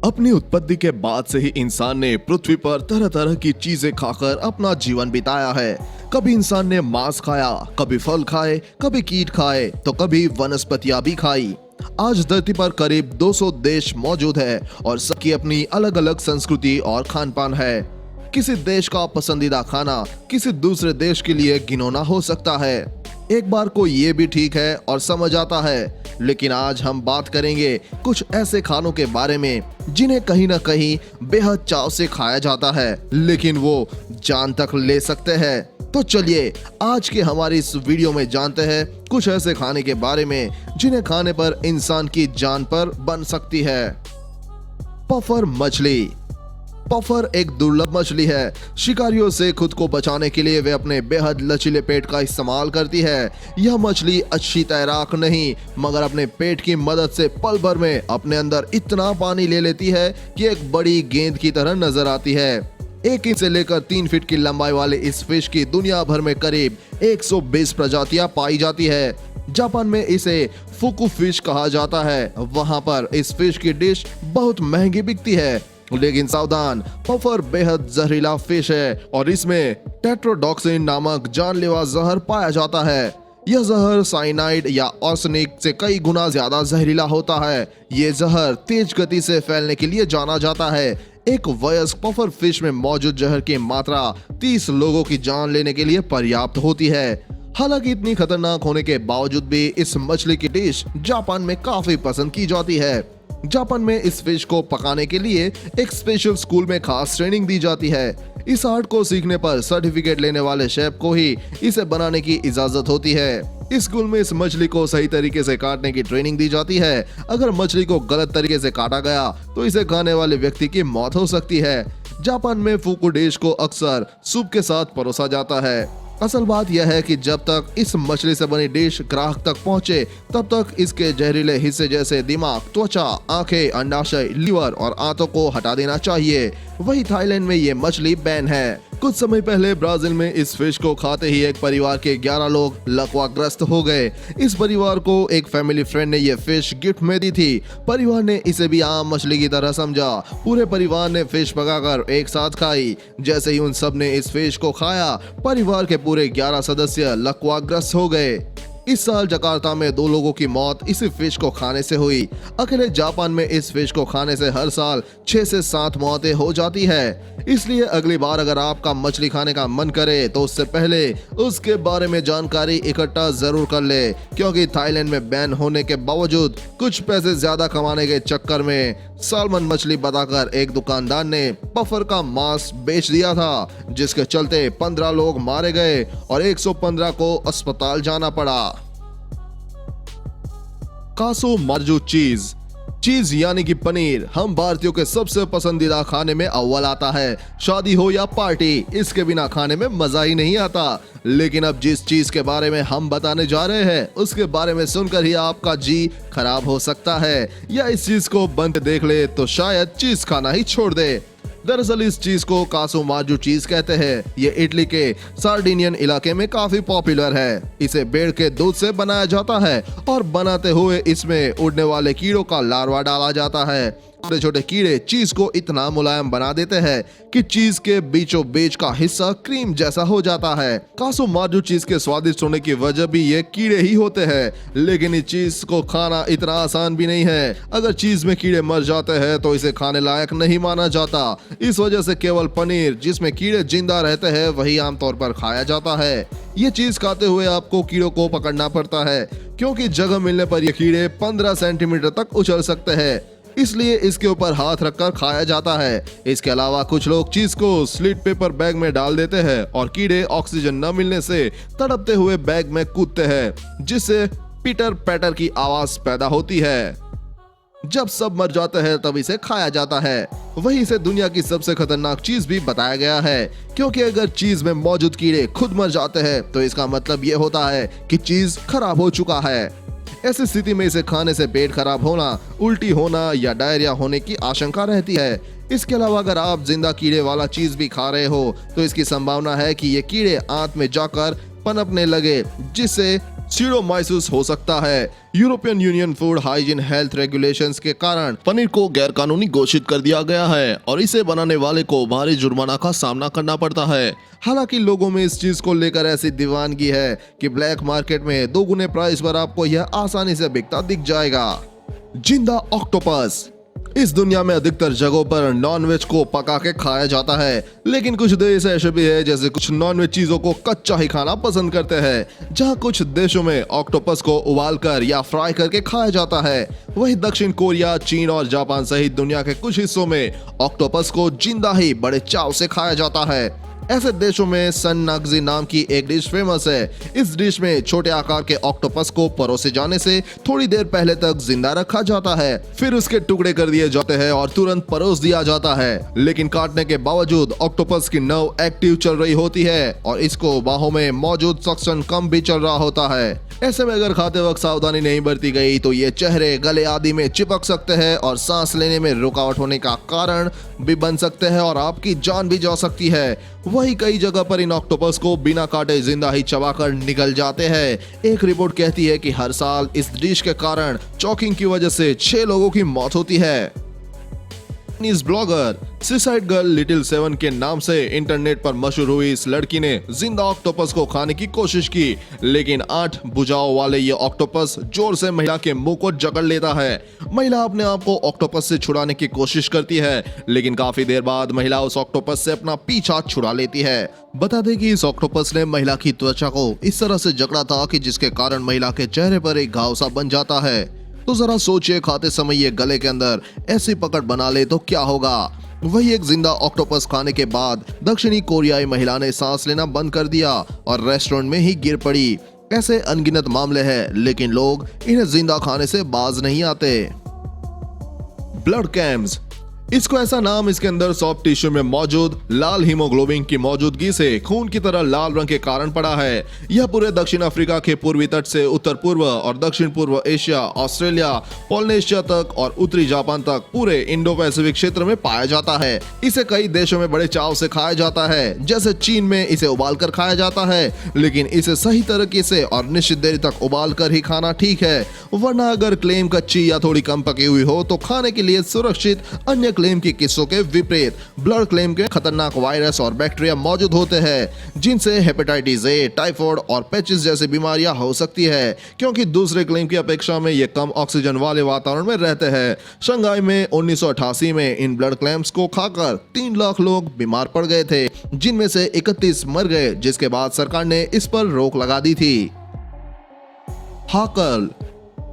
अपनी उत्पत्ति के बाद से ही इंसान ने पृथ्वी पर तरह तरह की चीजें खाकर अपना जीवन बिताया है। कभी इंसान ने मांस खाया, कभी फल खाए, कभी कीट खाए, तो कभी वनस्पतियां भी खाई। आज धरती पर करीब 200 देश मौजूद है और सबकी अपनी अलग अलग संस्कृति और खान पान है। किसी देश का पसंदीदा खाना किसी दूसरे देश के लिए घिनौना हो सकता है। एक बार को ये भी ठीक है और समझ आता है, लेकिन आज हम बात करेंगे कुछ ऐसे खानों के बारे में जिन्हें कहीं ना कहीं बेहद चाव से खाया जाता है, लेकिन वो जान तक ले सकते हैं। तो चलिए आज के हमारी इस वीडियो में जानते हैं कुछ ऐसे खाने के बारे में जिन्हें खाने पर इंसान की जान पर बन सकती है। पफर मछली। पफर एक दुर्लभ मछली है। शिकारियों से खुद को बचाने के लिए वे अपने बेहद लचीले पेट का इस्तेमाल करती है। यह मछली अच्छी तैराक नहीं, मगर अपने पेट की मदद से पल भर में अपने अंदर इतना पानी ले लेती है कि एक बड़ी गेंद की तरह नजर आती है। 1 इंच से लेकर 3 फीट की लंबाई वाले इस फिश की दुनिया भर में करीब 120 प्रजातियां पाई जाती है। जापान में इसे फुकु फिश कहा जाता है। वहां पर इस फिश की डिश बहुत महंगी बिकती है, लेकिन सावधान, पफर बेहद जहरीला फिश है और इसमें टेट्रोडॉक्सिन नामक जानलेवा जहर पाया जाता है। यह जहर साइनाइड या आर्सेनिक से कई गुना ज्यादा जहरीला होता है। ये जहर तेज गति से फैलने के लिए जाना जाता है। एक वयस्क पफर फिश में मौजूद जहर की मात्रा 30 लोगों की जान लेने के लिए पर्याप्त होती है। हालांकि इतनी खतरनाक होने के बावजूद भी इस मछली की डिश जापान में काफी पसंद की जाती है। जापान में इस फिश को पकाने के लिए एक स्पेशल स्कूल में खास ट्रेनिंग दी जाती है। इस आर्ट को सीखने पर सर्टिफिकेट लेने वाले शेफ को ही इसे बनाने की इजाजत होती है। इस स्कूल में इस मछली को सही तरीके से काटने की ट्रेनिंग दी जाती है। अगर मछली को गलत तरीके से काटा गया तो इसे खाने वाले व्यक्ति की मौत हो सकती है। जापान में फुकु डिश को अक्सर सूप के साथ परोसा जाता है। असल बात यह है कि जब तक इस मछली से बनी डिश ग्राहक तक पहुंचे, तब तक इसके जहरीले हिस्से जैसे दिमाग, त्वचा, आंखें, अंडाशय, लीवर और आंतों को हटा देना चाहिए। वही थाईलैंड में ये मछली बैन है। कुछ समय पहले ब्राजील में इस फिश को खाते ही एक परिवार के 11 लोग लकवाग्रस्त हो गए। इस परिवार को एक फैमिली फ्रेंड ने ये फिश गिफ्ट में दी थी। परिवार ने इसे भी आम मछली की तरह समझा। पूरे परिवार ने फिश पकाकर एक साथ खाई। जैसे ही उन सब ने इस फिश को खाया, परिवार के पूरे 11 सदस्य लकवाग्रस्त हो गए। इस साल जकार्ता में 2 लोगों की मौत इसी फिश को खाने से हुई। अकेले जापान में इस फिश को खाने से हर साल 6 से 7 मौतें हो जाती है। इसलिए अगली बार अगर आपका मछली खाने का मन करे तो उससे पहले उसके बारे में जानकारी इकट्ठा जरूर कर ले, क्योंकि थाईलैंड में बैन होने के बावजूद कुछ पैसे ज्यादा कमाने के चक्कर में सालमन मछली बताकर एक दुकानदार ने पफर का मांस बेच दिया था, जिसके चलते 15 लोग मारे गए और 115 को अस्पताल जाना पड़ा। कासो मार्जू चीज। चीज यानी कि पनीर हम भारतीयों के सबसे पसंदीदा खाने में अव्वल आता है। शादी हो या पार्टी, इसके बिना खाने में मजा ही नहीं आता। लेकिन अब जिस चीज के बारे में हम बताने जा रहे हैं, उसके बारे में सुनकर ही आपका जी खराब हो सकता है, या इस चीज को बनते देख ले तो शायद चीज खाना ही छोड़ दे। दरअसल इस चीज को कासो मार्जू चीज कहते हैं। ये इटली के सार्डिनियन इलाके में काफी पॉपुलर है। इसे भेड़ के दूध से बनाया जाता है और बनाते हुए इसमें उड़ने वाले कीड़ों का लार्वा डाला जाता है। छोटे छोटे कीड़े चीज को इतना मुलायम बना देते हैं कि चीज के बीचों बीच का हिस्सा क्रीम जैसा हो जाता है। कासो मार्जू चीज के स्वादिष्ट होने की वजह भी ये कीड़े ही होते हैं, लेकिन इस चीज को खाना इतना आसान भी नहीं है। अगर चीज में कीड़े मर जाते हैं तो इसे खाने लायक नहीं माना जाता। इस वजह से केवल पनीर जिसमें कीड़े जिंदा रहते हैं वही आमतौर पर खाया जाता है। ये चीज खाते हुए आपको कीड़ों को पकड़ना पड़ता है, क्योंकि जगह मिलने पर ये कीड़े 15 सेंटीमीटर तक उछल सकते हैं। इसलिए इसके ऊपर हाथ रखकर खाया जाता है। इसके अलावा कुछ लोग चीज को स्लिट पेपर बैग में डाल देते हैं और कीड़े ऑक्सीजन न मिलने से तड़पते हुए बैग में कूदते हैं, जिससे पिटर पैटर की आवाज पैदा होती है। जब सब मर जाते हैं तब इसे खाया जाता है। वहीं इसे दुनिया की सबसे खतरनाक चीज भी बताया गया है, क्योंकि अगर चीज में मौजूद कीड़े खुद मर जाते हैं तो इसका मतलब ये होता है कि चीज खराब हो चुका है। ऐसी स्थिति में इसे खाने से पेट खराब होना, उल्टी होना या डायरिया होने की आशंका रहती है। इसके अलावा अगर आप जिंदा कीड़े वाला चीज भी खा रहे हो तो इसकी संभावना है कि ये कीड़े आंत में जाकर पनपने लगे, जिससे सीडोमाइसिस हो सकता है। European union food hygiene health regulations के कारण पनीर को गैर कानूनी घोषित कर दिया गया है और इसे बनाने वाले को भारी जुर्माना का सामना करना पड़ता है। हालांकि लोगों में इस चीज को लेकर ऐसी दीवानगी है कि ब्लैक मार्केट में दोगुने प्राइस पर आपको यह आसानी से बिकता दिख जाएगा। जिंदा ऑक्टोपस। इस दुनिया में अधिकतर जगहों पर नॉनवेज को पका के खाया जाता है, लेकिन कुछ देश ऐसे भी है जैसे कुछ नॉनवेज चीजों को कच्चा ही खाना पसंद करते हैं। जहां कुछ देशों में ऑक्टोपस को उबालकर या फ्राई करके खाया जाता है, वहीं दक्षिण कोरिया, चीन और जापान सहित दुनिया के कुछ हिस्सों में ऑक्टोपस को जिंदा ही बड़े चाव से खाया जाता है। ऐसे देशों में सन नागजी नाम की एक डिश फेमस है। इस डिश में छोटे आकार के ऑक्टोपस को परोसे जाने से थोड़ी देर पहले तक जिंदा रखा जाता है, फिर उसके टुकड़े कर दिए जाते हैं और तुरंत परोस दिया जाता है। लेकिन काटने के बावजूद ऑक्टोपस की नर्व एक्टिव चल रही होती है और इसको बाहों में मौजूद सक्शन कम भी चल रहा होता है। ऐसे में अगर खाते वक्त सावधानी नहीं बरती गई तो ये चेहरे, गले आदि में चिपक सकते हैं और सांस लेने में रुकावट होने का कारण भी बन सकते हैं और आपकी जान भी जा सकती है। वही कई जगह पर इन ऑक्टोपस को बिना काटे जिंदा ही चबाकर निकल जाते हैं। एक रिपोर्ट कहती है कि हर साल इस डिश के कारण चॉकिंग की वजह से 6 लोगों की मौत होती है। ब्लॉगर सुसाइड गर्ल लिटिल 7 के नाम से इंटरनेट पर मशहूर हुई इस लड़की ने जिंदा ऑक्टोपस को खाने की कोशिश की, लेकिन 8 भुजाओं वाले ये ऑक्टोपस जोर से महिला के मुंह को जकड़ लेता है। महिला अपने आप को ऑक्टोपस से छुड़ाने की कोशिश करती है, लेकिन काफी देर बाद महिला उस ऑक्टोपस से अपना पीछा छुड़ा लेती है। बता दें कि इस ऑक्टोपस ने महिला की त्वचा को इस तरह से जकड़ा था कि जिसके कारण महिला के चेहरे पर एक घाव सा बन जाता है। तो जरा सोचिए, खाते समय ये गले के अंदर ऐसी पकड़ बना ले तो क्या होगा। वही एक जिंदा ऑक्टोपस खाने के बाद दक्षिणी कोरियाई महिला ने सांस लेना बंद कर दिया और रेस्टोरेंट में ही गिर पड़ी। ऐसे अनगिनत मामले हैं, लेकिन लोग इन्हें जिंदा खाने से बाज नहीं आते। Blood camps. इसको ऐसा नाम इसके अंदर सॉफ्ट टिश्यू में मौजूद लाल हीमोग्लोबिन की मौजूदगी से खून की तरह लाल रंग के कारण पड़ा है। यह पूरे दक्षिण अफ्रीका के पूर्वी तट से उत्तर पूर्व और दक्षिण पूर्व एशिया, ऑस्ट्रेलिया, पॉलिनेशिया तक और उत्तरी जापान तक पूरे इंडो पैसिफिक क्षेत्र में पाया जाता है। इसे कई देशों में बड़े चाव से खाया जाता है, जैसे चीन में इसे उबालकर खाया जाता है, लेकिन इसे सही तरीके से और निश्चित देर तक उबाल कर ही खाना ठीक है, वरना अगर क्लेम कच्ची या थोड़ी कम पकी हुई हो तो खाने के लिए सुरक्षित। अन्य क्लेम की किस्सों के विपरीत ब्लड क्लेम के खतरनाक वायरस और बैक्टीरिया मौजूद होते हैं, जिनसे हेपेटाइटिस ए, टाइफाइड और पेचिस जैसी बीमारियां हो सकती है, क्योंकि दूसरे क्लेम की अपेक्षा में ये कम ऑक्सीजन वाले वातावरण में रहते हैं। शंघाई में 1988 में इन ब्लड क्लेम्स को खाकर 3 लाख लोग बीमार पड़ गए थे, जिनमें से 31 मर गए, जिसके बाद सरकार ने इस पर रोक लगा दी थी। हाकल।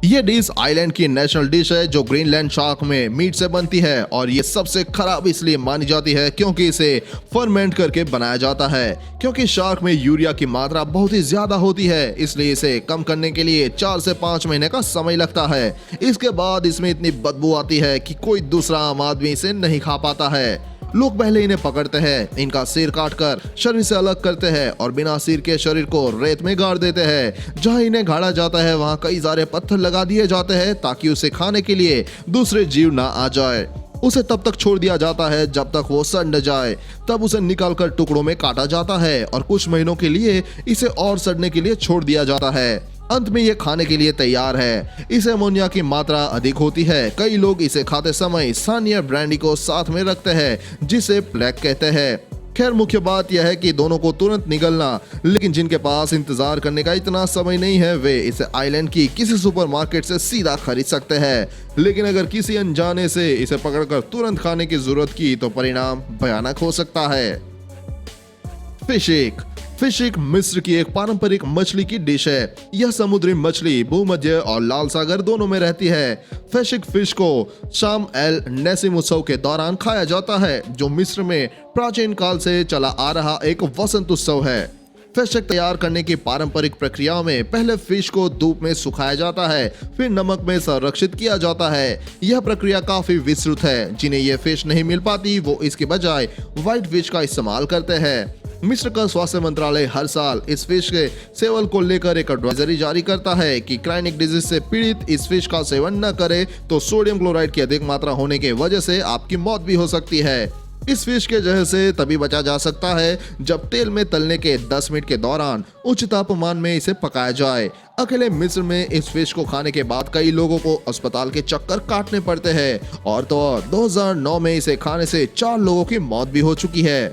ये डिश आइलैंड की नेशनल डिश है जो ग्रीनलैंड शार्क में मीट से बनती है और ये सबसे खराब इसलिए मानी जाती है क्योंकि इसे फर्मेंट करके बनाया जाता है। क्योंकि शार्क में यूरिया की मात्रा बहुत ही ज्यादा होती है, इसलिए इसे कम करने के लिए 4 से 5 महीने का समय लगता है। इसके बाद इसमें इतनी बदबू आती है कि कोई दूसरा आम आदमी इसे नहीं खा पाता है। लोग पहले इन्हें पकड़ते हैं, इनका सिर काटकर शरीर से अलग करते हैं और बिना सिर के शरीर को रेत में गाड़ देते हैं। जहां इन्हें गाड़ा जाता है वहां कई सारे पत्थर लगा दिए जाते हैं ताकि उसे खाने के लिए दूसरे जीव ना आ जाए। उसे तब तक छोड़ दिया जाता है जब तक वो सड़ न जाए, तब उसे निकालकर टुकड़ों में काटा जाता है और कुछ महीनों के लिए इसे और सड़ने के लिए छोड़ दिया जाता है। अंत में ये खाने के लिए तैयार है। इस अमोनिया की मात्रा अधिक होती है। कई लोग इसे खाते समय सानिया ब्रांडी को साथ में रखते हैं, जिसे प्लेग कहते हैं। खैर, मुख्य बात यह है कि दोनों को तुरंत निगलना, लेकिन जिनके पास इंतजार करने का इतना समय नहीं है वे इसे आइलैंड की किसी सुपरमार्केट से सीधा खरीद सकते हैं। लेकिन अगर किसी अनजाने से इसे पकड़कर तुरंत खाने की जरूरत की तो परिणाम भयानक हो सकता है। फिशिक। फिशिक मिस्र की एक पारंपरिक मछली की डिश है। यह समुद्री मछली भूमध्य और लाल सागर दोनों में रहती है। फिशिक फिश को शाम एल नेसिम उत्सव के दौरान खाया जाता है, जो मिस्र में प्राचीन काल से चला आ रहा एक वसंत उत्सव है। फिशिक तैयार करने की पारंपरिक प्रक्रिया में पहले फिश को धूप में सुखाया जाता है, फिर नमक में संरक्षित किया जाता है। यह प्रक्रिया काफी विस्तृत है। जिन्हें यह फिश नहीं मिल पाती वो इसके बजाय व्हाइट फिश का इस्तेमाल करते हैं। मिस्र का स्वास्थ्य मंत्रालय हर साल इस फिश के सेवन को लेकर एक एडवाइजरी जारी करता है कि क्राइनिक डिजीज से पीड़ित इस फिश का सेवन न करे तो सोडियम क्लोराइड की अधिक मात्रा होने की वजह से आपकी मौत भी हो सकती है। इस फिश के जहर से तभी बचा जा सकता है जब तेल में तलने के 10 मिनट के दौरान उच्च तापमान में इसे पकाया जाए। अकेले मिस्र में इस फिश को खाने के बाद कई लोगों को अस्पताल के चक्कर काटने पड़ते हैं और तो और 2009 में इसे खाने से 4 लोगों की मौत भी हो चुकी है।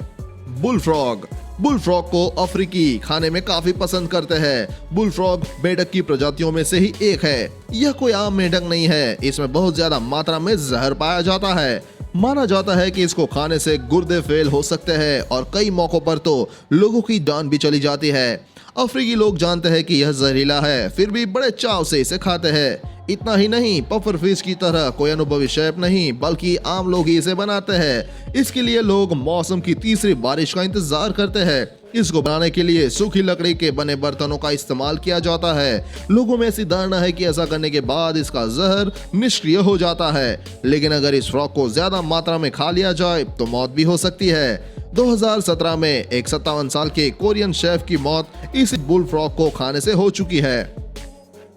बुलफ्रॉग को अफ्रीकी खाने में काफी पसंद करते हैं। बुलफ्रॉग मेंढक की प्रजातियों में से ही एक है। यह कोई आम मेंढक नहीं है, इसमें बहुत ज्यादा मात्रा में जहर पाया जाता है। माना जाता है कि इसको खाने से गुर्दे फेल हो सकते हैं और कई मौकों पर तो लोगों की जान भी चली जाती है। अफ्रीकी लोग जानते हैं कि यह जहरीला है, फिर भी बड़े चाव से इसे खाते हैं। इतना ही नहीं, पफर फिश की तरह कोई अनुभवी शेफ नहीं बल्कि आम लोग ही इसे बनाते हैं। इसके लिए लोग मौसम की तीसरी बारिश का इंतजार करते हैं। इसको बनाने के लिए सूखी लकड़ी के बने बर्तनों का इस्तेमाल किया जाता है। लोगों में ऐसी धारणा है कि ऐसा करने के बाद इसका जहर निष्क्रिय हो जाता है, लेकिन अगर इस फ्रॉग को ज्यादा मात्रा में खा लिया जाए तो मौत भी हो सकती है। 2017 में एक 57 साल के कोरियन शेफ की मौत इस बुल फ्रॉग को खाने से हो चुकी है।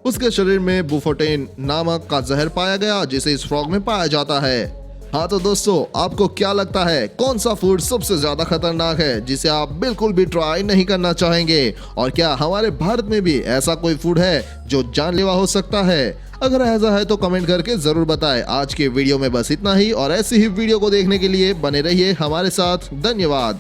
उसके शरीर में बुफोटेन नामक का जहर पाया गया जिसे इस फ्रॉग में पाया जाता है। हाँ तो दोस्तों, आपको क्या लगता है कौन सा फूड सबसे ज्यादा खतरनाक है जिसे आप बिल्कुल भी ट्राई नहीं करना चाहेंगे? और क्या हमारे भारत में भी ऐसा कोई फूड है जो जानलेवा हो सकता है? अगर ऐसा है तो कमेंट करके जरूर बताएं। आज के वीडियो में बस इतना ही और ऐसी ही वीडियो को देखने के लिए बने रहिए हमारे साथ। धन्यवाद।